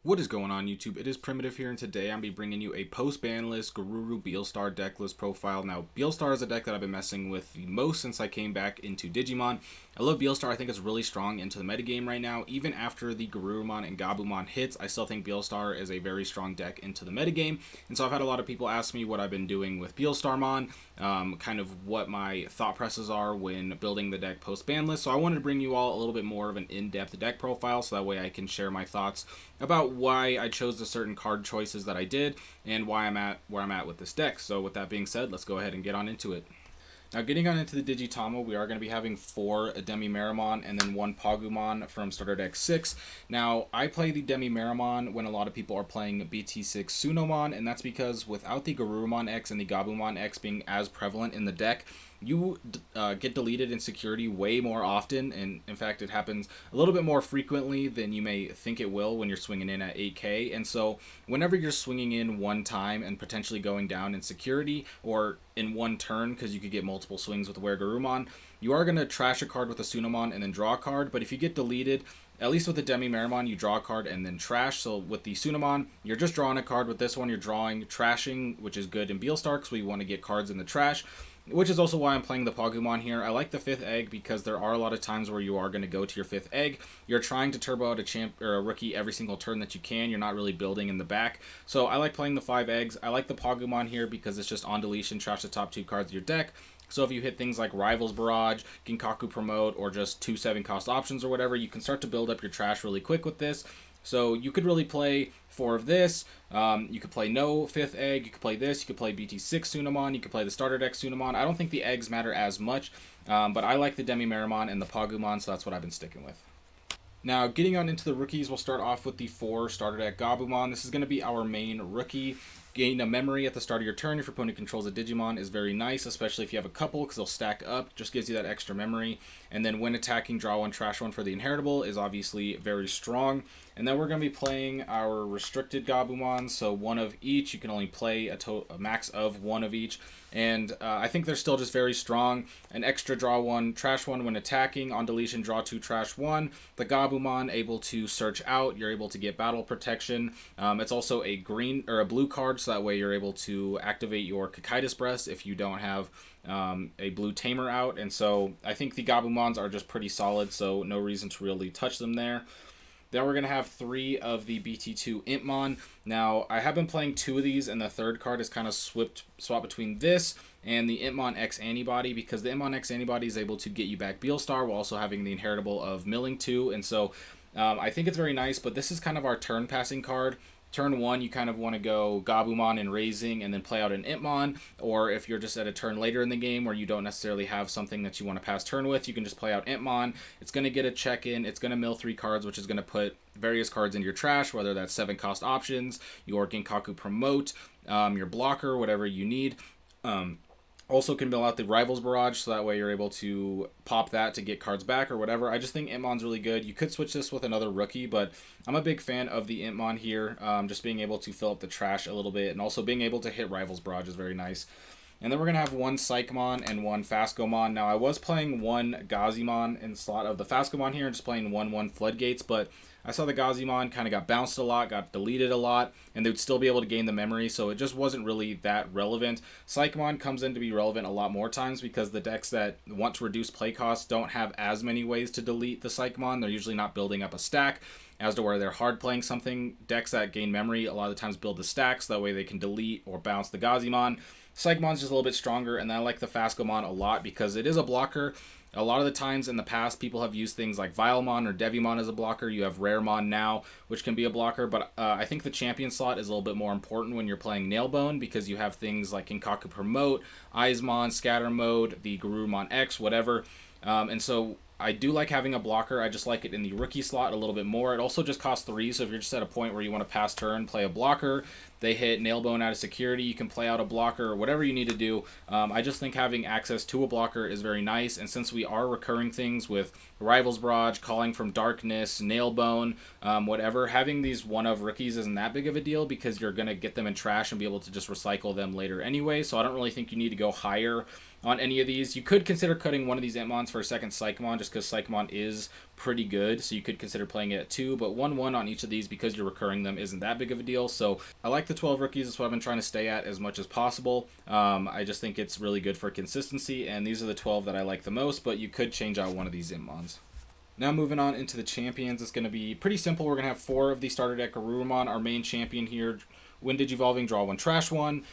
What is going on, YouTube? It is Primitive here, and today I'm be bringing you a post-ban list Garuru Beelstar deck list profile. Now, Beelstar is a deck that I've been messing with the most since I came back into Digimon. I love Beelstar. I think it's really strong into the metagame right now. Even after the Garurumon and Gabumon hits, I still think Beelstar is a very strong deck into the metagame. And so I've had a lot of people ask me what I've been doing with Beelstarmon, kind of what my thought processes are when building the deck post-ban list. So I wanted to bring you all a little bit more of an in-depth deck profile so that way I can share my thoughts about why I chose the certain card choices that I did and why I'm at where I'm at with this deck. So with that being said, let's go ahead and get on into it. Now, getting on into the Digitama, we are going to be having 4 Demi-Meramon and then 1 Pagumon from Starter Deck 6. Now, I play the Demi-Meramon when a lot of people are playing BT6 Sunomon, and that's because without the Garurumon X and the Gabumon X being as prevalent in the deck, you get deleted in security way more often, and in fact it happens a little bit more frequently than you may think it will when you're swinging in at 8k. And so whenever you're swinging in one time and potentially going down in security or in one turn, because you could get multiple swings with Garurumon, you are going to trash a card with a Sunomon and then draw a card. But if you get deleted, at least with the Demi-Meramon, you draw a card and then trash. So with the Sunomon, you're just drawing a card. With this one, you're drawing trashing, which is good in Beelstar because we want to get cards in the trash, which is also why I'm playing the Pagumon here. I like the 5th egg because there are a lot of times where you are going to go to your 5th egg. You're trying to turbo out a champ or a rookie every single turn that you can. You're not really building in the back. So I like playing the 5 eggs. I like the Pagumon here because it's just on deletion, trash the top 2 cards of your deck. So if you hit things like Rivals Barrage, Ginkaku Promote, or just 2 7 cost options or whatever, you can start to build up your trash really quick with this. So you could really play 4 of this. You could play no 5th egg. You could play this. You could play BT6 Sunomon. You could play the starter deck Sunomon. I don't think the eggs matter as much, but I like the Demi-Meramon and the Pagumon, so that's what I've been sticking with. Now, getting on into the rookies, we'll start off with the 4 starter deck Gabumon. This is going to be our main rookie. Gain a memory at the start of your turn if your opponent controls a Digimon is very nice, especially if you have a couple, because they'll stack up. Just gives you that extra memory. And then when attacking, draw 1, trash 1 for the inheritable is obviously very strong. And then we're going to be playing our restricted Gabumon, so 1 of each. You can only play a max of 1 of each. And I think they're still just very strong. An extra draw 1, trash 1 when attacking. On deletion, draw 2, trash 1. The Gabumon able to search out. You're able to get battle protection. It's also a green or a blue card, so that way you're able to activate your Cocytus Breast if you don't have a blue Tamer out. And so I think the Gabumons are just pretty solid, so no reason to really touch them there. Then we're going to have 3 of the BT2 Impmon. Now, I have been playing 2 of these, and the third card is kind of swapped between this and the Impmon X Antibody, because the Impmon X Antibody is able to get you back Beelstar while also having the inheritable of Milling 2. And so I think it's very nice, but this is kind of our turn passing card. Turn 1, you kind of want to go Gabumon and Raising and then play out an Impmon, or if you're just at a turn later in the game where you don't necessarily have something that you want to pass turn with, you can just play out Impmon. It's going to get a check-in, it's going to mill 3 cards, which is going to put various cards in your trash, whether that's 7 cost options, your Ginkaku Promote, your blocker, whatever you need. Also can mill out the Rivals Barrage, so that way you're able to pop that to get cards back or whatever. I just think Impmon's really good. You could switch this with another rookie, but I'm a big fan of the Impmon here. Just being able to fill up the trash a little bit, and also being able to hit Rivals Barrage is very nice. And then we're going to have 1 Psychmon and 1 Phascomon. Now, I was playing 1 Gazimon in slot of the Phascomon here, and just playing 1/1 Floodgates, but I saw the Gazimon kind of got bounced a lot, got deleted a lot, and they would still be able to gain the memory, so it just wasn't really that relevant. Psychmon comes in to be relevant a lot more times because the decks that want to reduce play costs don't have as many ways to delete the Psychmon. They're usually not building up a stack, as to where they're hard playing something. Decks that gain memory a lot of the times build the stacks, that way they can delete or bounce the Gazimon. Psychmon's just a little bit stronger, and I like the Phascomon a lot because it is a blocker. A lot of the times in the past, people have used things like Vilemon or Devimon as a blocker. You have Raremon now, which can be a blocker, but I think the champion slot is a little bit more important when you're playing Nailbone, because you have things like Ginkaku Promote, Eismon, Scatter Mode, the Garurumon X, whatever. And so I do like having a blocker. I just like it in the rookie slot a little bit more. It also just costs 3, so if you're just at a point where you want to pass turn, play a blocker, they hit Nailbone out of security, you can play out a blocker, or whatever you need to do. I just think having access to a blocker is very nice, and since we are recurring things with Rivals Barrage, Calling from Darkness, Nailbone, whatever, having these one-of rookies isn't that big of a deal because you're going to get them in trash and be able to just recycle them later anyway, so I don't really think you need to go higher on any of these. You could consider cutting one of these Entmons for a second Psychmon, just because Psychmon is pretty good, so you could consider playing it at 2, but 1-1 on each of these because you're recurring them isn't that big of a deal. So I like the 12 rookies. That's what I've been trying to stay at as much as possible. I just think it's really good for consistency, and these are the 12 that I like the most, but you could change out one of these Immons. Now moving on into the champions, it's going to be pretty simple. We're going to have 4 of the starter deck Garurumon, our main champion here. When Digivolving, draw 1, trash 1.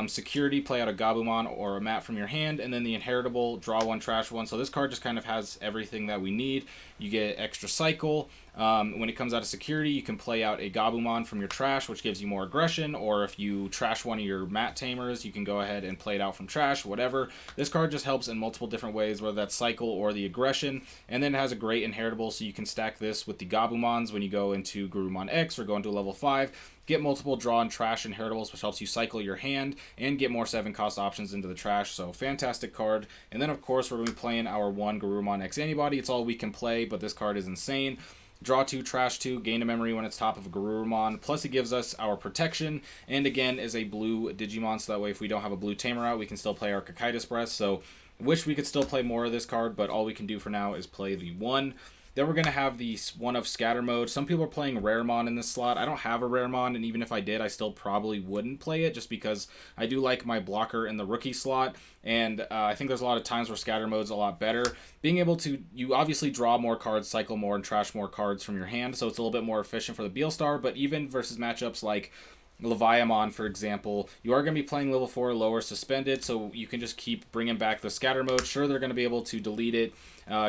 Security, play out a Gabumon or a mat from your hand. And then the Inheritable, draw 1, trash 1. So this card just kind of has everything that we need. You get extra cycle. When it comes out of Security, you can play out a Gabumon from your trash, which gives you more aggression. Or if you trash one of your mat Tamers, you can go ahead and play it out from trash, whatever. This card just helps in multiple different ways, whether that's cycle or the aggression. And then it has a great Inheritable, so you can stack this with the Gabumons when you go into Garurumon X or go into level 5. Get multiple draw and trash Inheritables, which helps you cycle your hand and get more 7-cost options into the trash. So fantastic card. And then of course we're going to be playing our 1 Garurumon X Antibody. It's all we can play, but this card is insane. Draw 2, trash 2, gain a memory when it's top of a Garurumon. Plus it gives us our protection, and again is a blue Digimon, so that way if we don't have a blue Tamer out, we can still play our Cocytus Breath. So wish we could still play more of this card, but all we can do for now is play the 1. Then we're going to have the 1 of Scatter Mode. Some people are playing Raremon in this slot. I don't have a Raremon, and even if I did, I still probably wouldn't play it just because I do like my blocker in the rookie slot, and I think there's a lot of times where Scatter Mode's a lot better. Being able to, you obviously draw more cards, cycle more, and trash more cards from your hand, so it's a little bit more efficient for the Beelstar, but even versus matchups like Leviamon, for example, you are going to be playing level 4 lower suspended, so you can just keep bringing back the scatter mode. Sure, they're going to be able to delete it,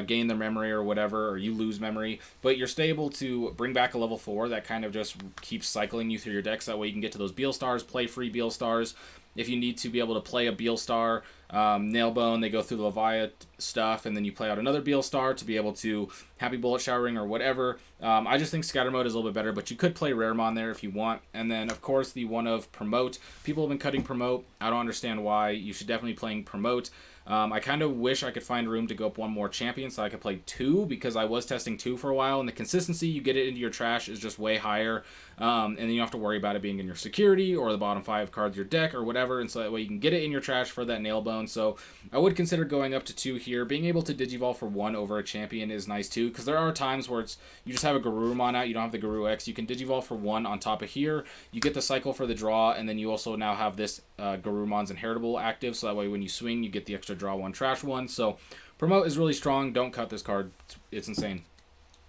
gain their memory or whatever, or you lose memory, but you're still able to bring back a level 4 that kind of just keeps cycling you through your decks. That way you can get to those Beelstars, play free Beelstars. If you need to be able to play a Beelstar, Nailbone, they go through the Levia stuff, and then you play out another Beelstar to be able to Happy Bullet Showering or whatever. I just think Scatter Mode is a little bit better, but you could play Raremon there if you want. And then, of course, the 1 of Promote. People have been cutting Promote. I don't understand why. You should definitely be playing Promote. I kind of wish I could find room to go up 1 more champion so I could play 2, because I was testing 2 for a while, and the consistency you get it into your trash is just way higher, and then you don't have to worry about it being in your security or the bottom 5 cards of your deck or whatever, and so that way you can get it in your trash for that Nailbone. So I would consider going up to 2 here. Being able to Digivolve for 1 over a champion is nice too, because there are times where you just have a Garurumon out, you don't have the Garu X, you can Digivolve for 1 on top of here, you get the cycle for the draw, and then you also now have this Garurumon's Inheritable active, so that way when you swing, you get the extra draw 1, trash 1. So Promote is really strong. Don't cut this card. It's insane.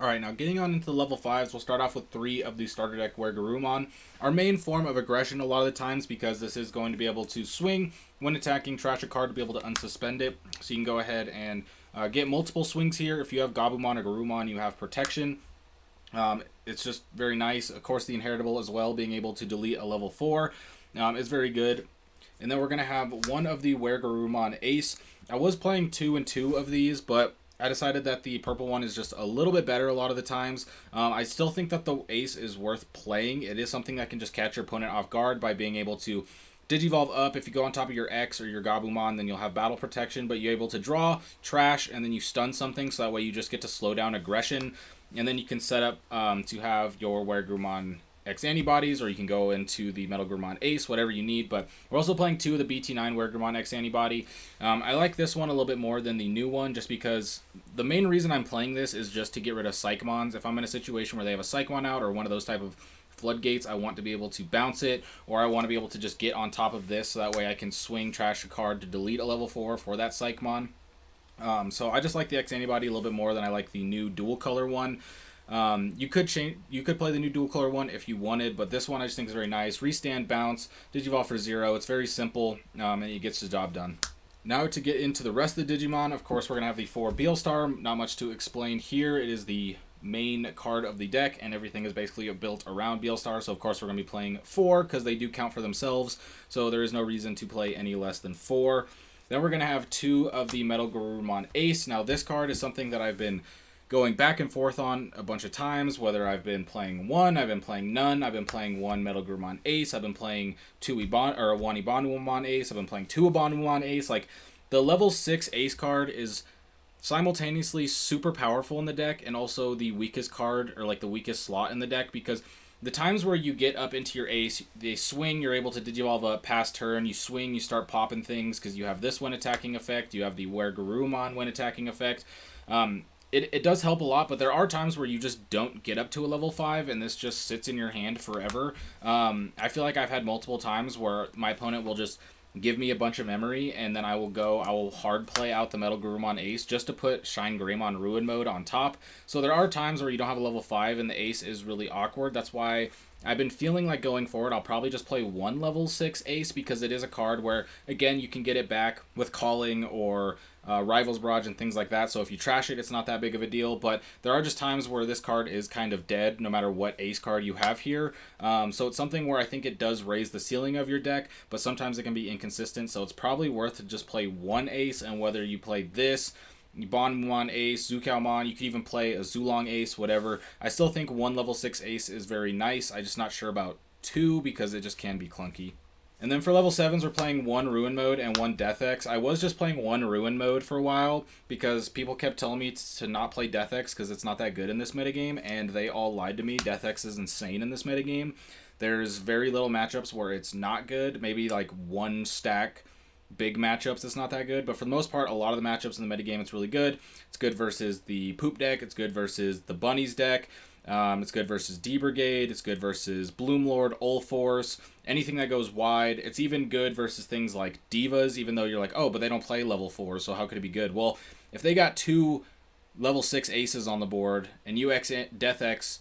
Alright, now getting on into the level 5s, we'll start off with 3 of the starter deck Garurumon. Our main form of aggression a lot of the times, because this is going to be able to swing when attacking, trash a card to be able to unsuspend it. So you can go ahead and get multiple swings here. If you have Gabumon or Garurumon, you have protection. It's just very nice. Of course, the Inheritable as well, being able to delete a level 4 is very good. And then we're going to have 1 of the Garurumon Ace. I was playing 2 and 2 of these, but I decided that the purple one is just a little bit better a lot of the times. I still think that the Ace is worth playing. It is something that can just catch your opponent off guard by being able to Digivolve up. If you go on top of your X or your Gabumon, then you'll have battle protection, but you're able to draw, trash, and then you stun something, so that way you just get to slow down aggression. And then you can set up to have your Garurumon X antibodies, or you can go into the Metal Garurumon Ace, whatever you need. But we're also playing 2 of the BT9 Garurumon X antibody. I like this one a little bit more than the new one, just because the main reason I'm playing this is just to get rid of Psychmons. If I'm in a situation where they have a Psychmon out or one of those type of floodgates, I want to be able to bounce it, or I want to be able to just get on top of this, so that way I can swing, trash a card to delete a level 4 for that Psychmon. So I just like the X antibody a little bit more than I like the new dual color one. You could play the new dual color one if you wanted, but this one I just think is very nice. Restand, bounce, Digivolve for 0. It's very simple, and it gets the job done. Now to get into the rest of the Digimon, of course we're going to have the 4 Beelstar. Not much to explain here. It is the main card of the deck, and everything is basically built around Beelstar, so of course we're going to be playing 4, because they do count for themselves, so there is no reason to play any less than 4. Then we're going to have 2 of the Metal Garurumon Ace. Now this card is something that I've been going back and forth on a bunch of times, whether I've been playing 1, I've been playing none, I've been playing 1 Metal Garurumon Ace, I've been playing 1 Ibanumon Ace, I've been playing 2 Ibanumon Ace. Like, the level 6 Ace card is simultaneously super powerful in the deck, and also the weakest card, or like the weakest slot in the deck, because the times where you get up into your Ace, they swing, you're able to Digivolve up past turn, you swing, you start popping things, because you have this when attacking effect, you have the Garurumon when attacking effect. it does help a lot, but there are times where you just don't get up to a level 5 and this just sits in your hand forever. I feel like I've had multiple times where my opponent will just give me a bunch of memory, and then I will hard play out the Metal Garurumon Ace just to put Shine Greymon Ruin Mode on top. So there are times where you don't have a level 5 and the Ace is really awkward. That's why I've been feeling like going forward, I'll probably just play one level 6 Ace, because it is a card where, again, you can get it back with Calling or Rivals Barrage and things like that. So if you trash it, it's not that big of a deal. But there are just times where this card is kind of dead, no matter what Ace card you have here. So it's something where I think it does raise the ceiling of your deck, but sometimes it can be inconsistent. So it's probably worth to just play one Ace, and whether you play this, Bonmon Ace, Zukaomon, you could even play a Zulong Ace, whatever. I still think one level 6 Ace is very nice. I'm just not sure about two, because it just can be clunky. And then for level 7s, we're playing one Ruin Mode and one Death X. I was just playing one Ruin Mode for a while, because people kept telling me to not play Death X because it's not that good in this metagame, and they all lied to me. Death X is insane in this metagame. There's very little matchups where it's not good. Maybe like one stack big matchups it's not that good, but for the most part, a lot of the matchups in the metagame it's really good. It's good versus the Poop deck, it's good versus the Bunnies deck, it's good versus D-Brigade, it's good versus Bloomlord, Ulforce, anything that goes wide. It's even good versus things like Divas, even though you're like, oh, but they don't play level 4, so how could it be good? Well, if they got two level 6 aces on the board, and UX Death X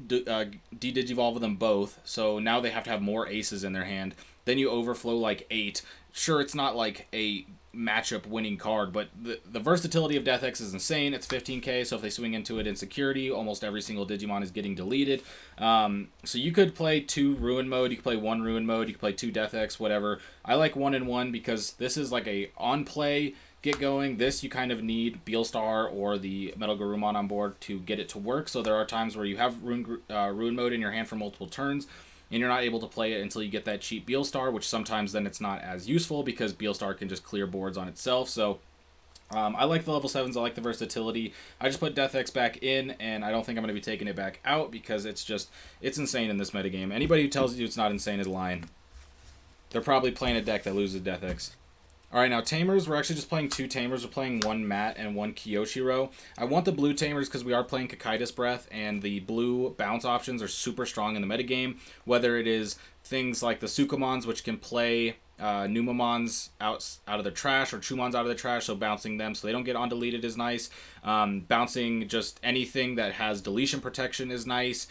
de-digivolve them both, so now they have to have more aces in their hand, then you overflow like 8. Sure, it's not like a matchup winning card, but the versatility of Death X is insane. It's 15k, so if they swing into it in security, almost every single Digimon is getting deleted. So you could play two Ruin Mode, you could play one Ruin Mode, you could play two Death X, whatever. I like 1 and 1 because this is like a on-play get going. This, you kind of need Beelstar or the Metal Garurumon on board to get it to work, so there are times where you have Ruin Mode in your hand for multiple turns, and you're not able to play it until you get that cheap Beelstar, which sometimes then it's not as useful because Beelstar can just clear boards on itself. So I like the level 7s, I like the versatility. I just put Death X back in, and I don't think I'm going to be taking it back out because it's insane in this metagame. Anybody who tells you it's not insane is lying. They're probably playing a deck that loses Death X. Alright, now Tamers, we're actually just playing two Tamers. We're playing one Matt and one Kyoshiro. I want the blue Tamers because we are playing Kakaitis Breath, and the blue bounce options are super strong in the metagame, whether it is things like the Sukamons, which can play Numamons out of the trash, or Chumons out of the trash, so bouncing them so they don't get on-deleted is nice. Bouncing just anything that has deletion protection is nice.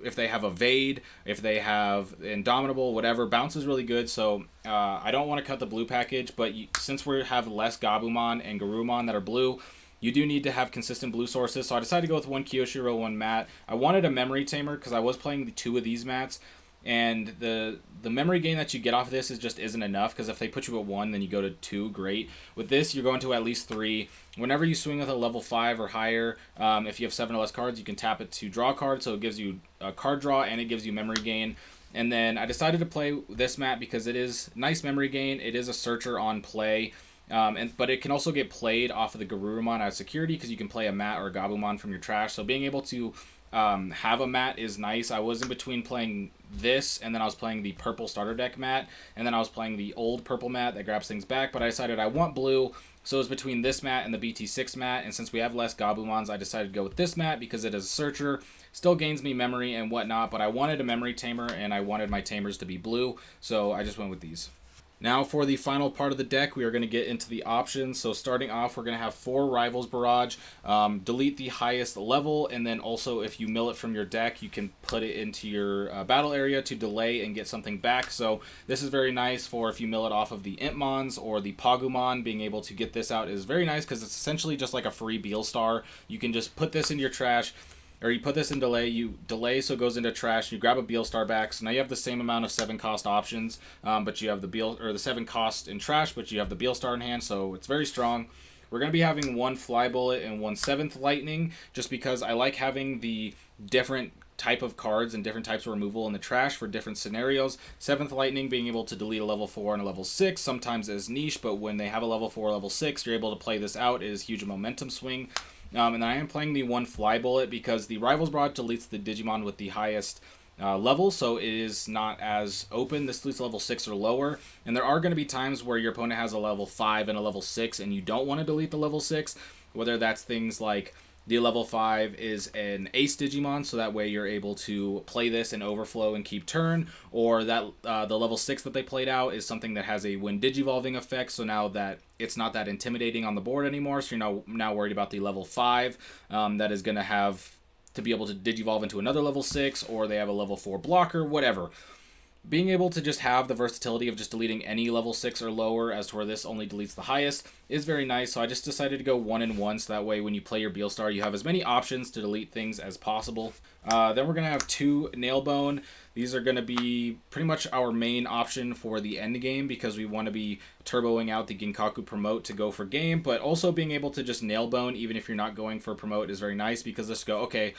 If they have Evade, if they have Indomitable, whatever, bounce is really good. So I don't want to cut the blue package, but since we have less Gabumon and Garurumon that are blue, you do need to have consistent blue sources. So I decided to go with one Kyoshiro, one Mat. I wanted a Memory Tamer because I was playing the two of these Mats, and the memory gain that you get off of this just isn't enough, because if they put you at 1, then you go to 2, great. With this, you're going to at least 3. Whenever you swing with a level 5 or higher, if you have 7 or less cards, you can tap it to draw a card, so it gives you a card draw, and it gives you memory gain. And then I decided to play this Mat because it is nice memory gain. It is a searcher on play, but it can also get played off of the Garurumon out of security, because you can play a Mat or a Gabumon from your trash, so being able to have a Mat is nice. I was in between playing this, and then I was playing the purple starter deck Mat, and then I was playing the old purple Mat that grabs things back, but I decided I want blue, so it was between this Mat and the BT6 Mat, and since we have less Gabumons, I decided to go with this Mat because it is a searcher, still gains me memory and whatnot, but I wanted a memory tamer, and I wanted my tamers to be blue, so I just went with these. Now for the final part of the deck, we are going to get into the options. So starting off, we're going to have 4 Rivals Barrage, delete the highest level, and then also if you mill it from your deck, you can put it into your battle area to delay and get something back. So this is very nice for if you mill it off of the Impmons or the Pagumon. Being able to get this out is very nice because it's essentially just like a free Beelstar. You can just put this in your trash, or you put this in delay, you delay so it goes into trash, you grab a Beelstar back, so now you have the same amount of 7 cost options, but you have the 7 cost in trash, but you have the Beelstar in hand, so it's very strong. We're going to be having 1 Fly Bullet and 1 7th Lightning, just because I like having the different type of cards and different types of removal in the trash for different scenarios. 7th Lightning being able to delete a level 4 and a level 6, sometimes is niche, but when they have a level 4 or level 6, you're able to play this out. It is huge momentum swing. And I am playing the 1 Fly Bullet because the Rivals Barrage deletes the Digimon with the highest level, so it is not as open. This deletes level 6 or lower, and there are going to be times where your opponent has a level 5 and a level 6, and you don't want to delete the level 6. whether that's things like the level 5 is an ace Digimon, so that way you're able to play this and overflow and keep turn, or that the level 6 that they played out is something that has a when digivolving effect, so now that it's not that intimidating on the board anymore, so you're now worried about the level 5 that is going to have to be able to digivolve into another level 6, or they have a level 4 blocker, whatever. Being able to just have the versatility of just deleting any level 6 or lower, as to where this only deletes the highest, is very nice. So I just decided to go 1 and 1, so that way when you play your Beelstar, you have as many options to delete things as possible. Then we're going to have 2 Nailbone. These are going to be pretty much our main option for the end game, because we want to be turboing out the Ginkaku promote to go for game, but also being able to just Nailbone, even if you're not going for promote, is very nice, because let's go, okay,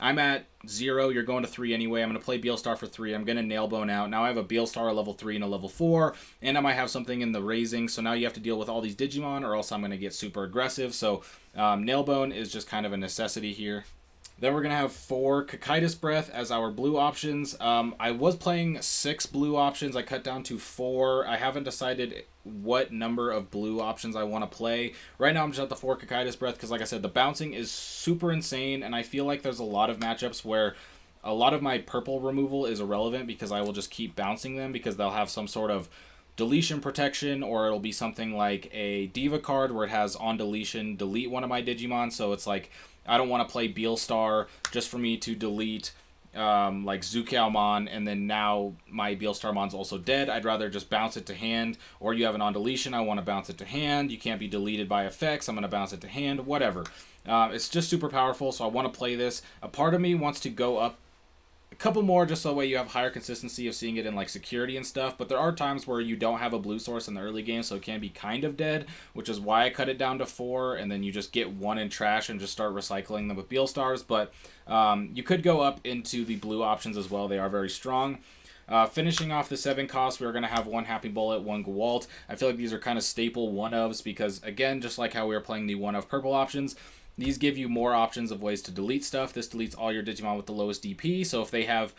I'm at 0, you're going to 3 anyway, I'm going to play Beelstar for 3, I'm going to Nailbone out. Now I have a Beelstar, a level 3, and a level 4, and I might have something in the raising, so now you have to deal with all these Digimon, or else I'm going to get super aggressive, so Nailbone is just kind of a necessity here. Then we're going to have 4 Cocytus Breath as our blue options. I was playing 6 blue options. I cut down to 4. I haven't decided what number of blue options I want to play. Right now I'm just at the 4 Cocytus Breath because, like I said, the bouncing is super insane, and I feel like there's a lot of matchups where a lot of my purple removal is irrelevant because I will just keep bouncing them because they'll have some sort of deletion protection, or it'll be something like a Diva card where it has on deletion, delete one of my Digimon, so it's like I don't want to play Beelstar just for me to delete like Zukiaomon, and then now my Beelstarmon's also dead. I'd rather just bounce it to hand, or you have an on deletion, I want to bounce it to hand. You can't be deleted by effects, I'm going to bounce it to hand, whatever. It's just super powerful, so I want to play this. A part of me wants to go up a couple more just so that way you have higher consistency of seeing it in like security and stuff, but there are times where you don't have a blue source in the early game, so it can be kind of dead, which is why I cut it down to 4, and then you just get 1 in trash and just start recycling them with Beelstars. But you could go up into the blue options as well, they are very strong. Finishing off the 7 costs, we're going to have 1 Happy Bullet, 1 Gwalt. I feel like these are kind of staple 1-ofs because, again, just like how we were playing the 1-of purple options, these give you more options of ways to delete stuff. This deletes all your Digimon with the lowest DP. So if they have,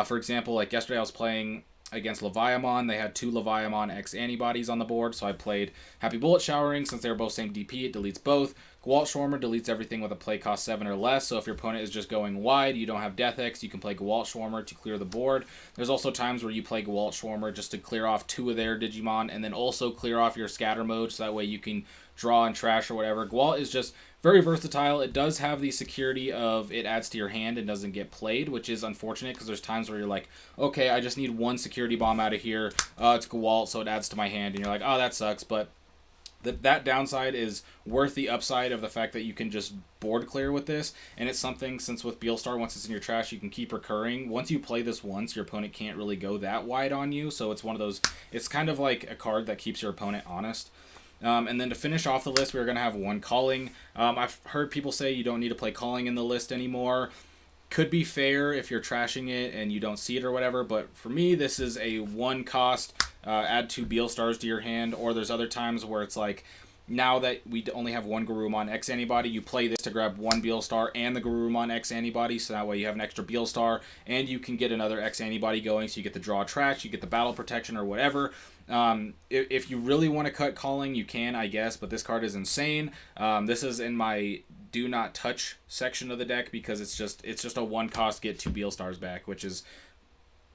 for example, like yesterday I was playing against Leviamon. They had 2 Leviamon X antibodies on the board. So I played Happy Bullet Showering. Since they were both same DP, it deletes both. Gwalt Schwarmer deletes everything with a play cost 7 or less. So if your opponent is just going wide, you don't have Death X, you can play Gwalt Schwarmer to clear the board. There's also times where you play Gwalt Schwarmer just to clear off 2 of their Digimon, and then also clear off your scatter mode, so that way you can draw and trash or whatever. Gwalt is just very versatile. It does have the security of it adds to your hand and doesn't get played, which is unfortunate because there's times where you're like, okay, I just need 1 security bomb out of here. It's Gwalt, so it adds to my hand, and you're like, oh, that sucks. But that downside is worth the upside of the fact that you can just board clear with this, and it's something, since with Beelstar, once it's in your trash, you can keep recurring. Once you play this once, your opponent can't really go that wide on you, so it's one of those, it's kind of like a card that keeps your opponent honest. And then to finish off the list, we're going to have 1 Calling. I've heard people say you don't need to play Calling in the list anymore. Could be fair if you're trashing it and you don't see it or whatever, but for me, this is a 1 cost, add 2 Beelstars to your hand, or there's other times where it's like, now that we only have 1 Garurumon X antibody, you play this to grab 1 Beelstar and the Garurumon X antibody, so that way you have an extra Beelstar, and you can get another X antibody going, so you get the draw trash, you get the battle protection or whatever. If you really want to cut Calling, you can, I guess, but this card is insane. This is in my do not touch section of the deck because it's just a 1 cost get 2 Beelstars back, which is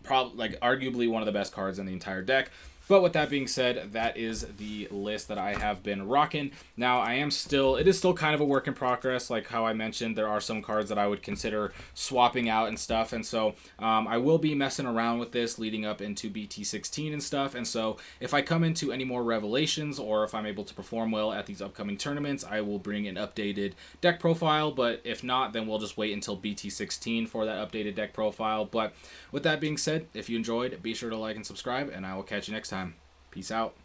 probably like arguably one of the best cards in the entire deck. But with that being said, that is the list that I have been rocking. Now, it is still kind of a work in progress. Like how I mentioned, there are some cards that I would consider swapping out and stuff. And so I will be messing around with this leading up into BT16 and stuff. And so if I come into any more revelations, or if I'm able to perform well at these upcoming tournaments, I will bring an updated deck profile. But if not, then we'll just wait until BT16 for that updated deck profile. But with that being said, if you enjoyed, be sure to like and subscribe, and I will catch you next time. Peace out.